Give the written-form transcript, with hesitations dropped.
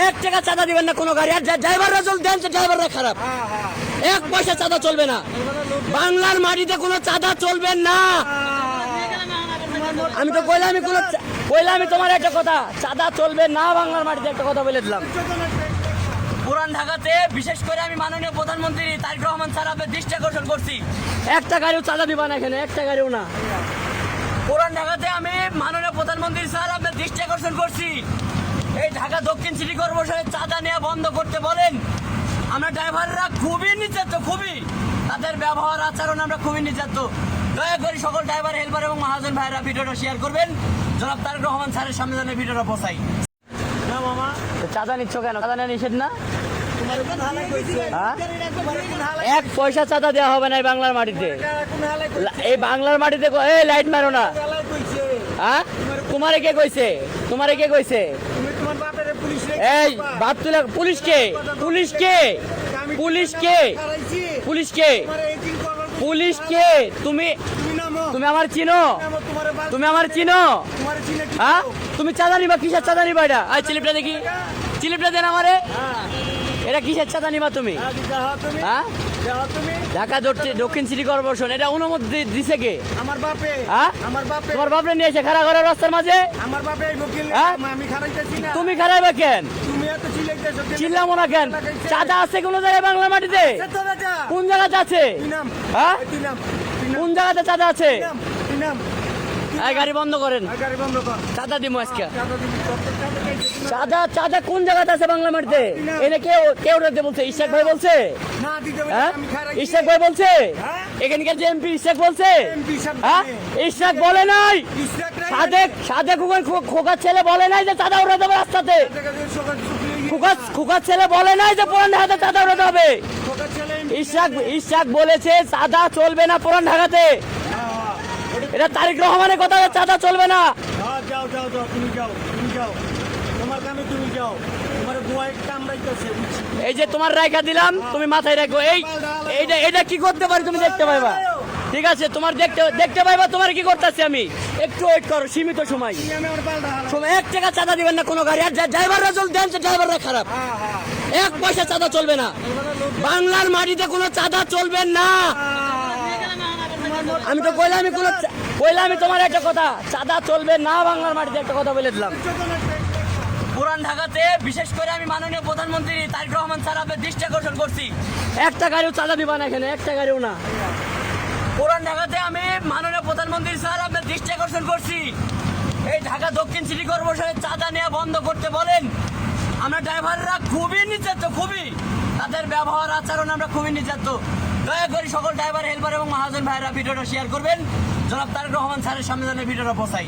এক টাকা চাঁদা দিবেন না কোনো গাড়ি, আর ড্রাইভাররা চল দেন, ড্রাইভাররা খারাপ। এক পয়সা চাঁদা চলবে না বাংলার মাটিতে, কোনো চাঁদা চলবে না। আমি তো কইলাম তোমার একটা কথা, চাঁদা চলবে না বাংলার মাটিতে, একটা কথা বলে দিলাম। পুরান ঢাকাতে বিশেষ করে আমি মাননীয় প্রধানমন্ত্রী তারেক রহমান স্যার আপনার দৃষ্টি আকর্ষণ করছি, একটা গাড়িও চাঁদা দিবা না এখানে, একটা গাড়িও না। পুরান ঢাকাতে আমি মাননীয় প্রধানমন্ত্রী স্যার আপনার দৃষ্টি আকর্ষণ করছি, এই ঢাকা দক্ষিণ সিটি কর্পোরেশনের চাঁদা নেওয়া বন্ধ করতে বলেন। আমরা ড্রাইভাররা খুবই নির্যাতিত, খুবই তাদের ব্যবহার আচরণ আমরা খুবই নির্যাতিত। দয়া করে সকল ড্রাইভার, হেল্পার এবং মহাজন ভাইরা ভিডিওটা শেয়ার করবেন, জনাব তারেক রহমান স্যারের সামনে যেন ভিডিওটা পৌঁছাই। না মামা, চাঁদা নিচ্ছ কেন? চাঁদা নেওয়া নিষেধ না? তোমার কোন হালাই কইছে? হ্যাঁ? তোমার কোন হালাই? এক পয়সা চাঁদা দেওয়া হবে না এই বাংলার মাটিতে। কোন হালাই কইছে? এই বাংলার মাটিতে এই লাইট মারো না। হালাই কইছে? হ্যাঁ, তোমারে কে কইছে? তোমারে কে কইছে? তুমি তোমার বাপের পুলিশ রে এই বাপ তুলে পুলিশকে, পুলিশকে, পুলিশকে, পুলিশকে, পুলিশকে, তুমি নামো, তুমি আমার চিনো? নামো, তোমার বাপ, তুমি আমার চিনো? তোমার চিনে কি? হ্যাঁ, তুমি চাঁদা নিবা? কিসের চাঁদা নিবা এটা? আর চিলিপটা দেখি, চিলিপটা দেন আমারে। হ্যাঁ, এটা কিসের চাঁদা নিবা তুমি? যাও তুমি, হ্যাঁ, যাও তুমি। ঢাকা দক্ষিণ সিটি কর্পোরেশন এটা অনুমতি দিছে কে? আমার বাপে, হ্যাঁ, আমার বাপে, তোমার বাপরে নিয়ে এসে খাড়া করার রাস্তার মাঝে? আমার বাপে এই বকিল, হ্যাঁ? আমি খারাইতেছি না। তুমি খারাইবা কেন? তুমি এত চিল্লাইতেছো কেন? চিল্লামো না কেন? চাঁদা আছে কোন জায়গায় বাংলা মাটিতে? তো রাজা, কোন জায়গাতে আছে? তুই নাম, হ্যাঁ, তুই নাম, কোন জায়গাতে চাঁদা আছে? তুই নাম, এই গাড়ি বন্ধ করেন, গাড়ি বন্ধ কর। চাঁদা দিব আজকে। চাঁদা দিবি, চাঁদা খাইছিস? চাঁদা চাঁদা কোন জায়গাতে আছে বাংলা মাটিতে? এনে কেউ কেউ রাখতে বলছে? ইশাক ভাই বলছে? না দিতে হবে, হ্যাঁ, আমি খারাইছি। ইশাক ভাই বলছে? হ্যাঁ? এখানকার যে এমপি ইশাক বলছে? এমপি সাহেব হ্যাঁ, জানে। ইশাক বলে নাই? ইসরাক রাই সাদেক খোকার ছেলে বলে নাই যে চাঁদা উঠাতে হবে রাস্তাতে? জায়গায় সকাল শুকিয়ে খোকার ছেলে বলে নাই যে পুরান ঢাকাতে চাঁদা উঠাতে হবে? সকাল ছেলে ইশাক বলেছে চাঁদা চলবে না পুরান ঢাকাতে। এটা তারেক রহমানের কথা, চাঁদা চলবে না। হ্যাঁ, যাও যাও যাও, তুমি যাও, তুমি যাও, তোমার কামে তুমি যাও, তোমার গোয়ায় কামড়াইতেছে, বুঝছি। এই যে তোমার রায়খা দিলাম, তুমি মাথায় রাখো। এইটা কি করতে পারি তুমি দেখতে পাইবা, ঠিক আছে? তোমার দেখতে পাইবা তোমার কি করতেছি আমি। একটু ওয়েট করো, সীমিত সময়। তুমি আমি আমার পাল্টা হালা। এক টাকা চাঁদা দিবেন না কোনো গাড়ি, আর ড্রাইভাররা চল দেন, ড্রাইভাররা খারাপ। হ্যাঁ, হ্যাঁ, এক পয়সা চাঁদা চলবে না বাংলার মাটিতে, কোনো চাঁদা চলবে না। আমি তো কইলাম তোমার একটা কথা, চাঁদা চলবে না বাংলার মাটিতে, একটা কথা বলে দিলাম। পুরান ঢাকাতে বিশেষ করে আমি মাননীয় প্রধানমন্ত্রী তারেক রহমান স্যার আপনার দৃষ্টি আকর্ষণ করছি, একটা গাড়িও চাঁদা দিবা না এখানে, একটা গাড়িও না। পুরান ঢাকাতে আমি মাননীয় প্রধানমন্ত্রী স্যার আপনার দৃষ্টি আকর্ষণ করছি, এই ঢাকা দক্ষিণ সিটি কর্পোরেশনের চাঁদা নেওয়া বন্ধ করতে বলেন। আমরা ড্রাইভাররা খুবই নির্যাতিত, খুবই তাদের ব্যবহার আচরণ আমরা খুবই নির্যাতিত। দয়া করে সকল ড্রাইভার, হেল্পার এবং মহাজন ভাইরা ভিডিওটা শেয়ার করবেন, জনাব তারেক রহমান স্যারের সামনে যেন ভিডিওটা পৌঁছাই।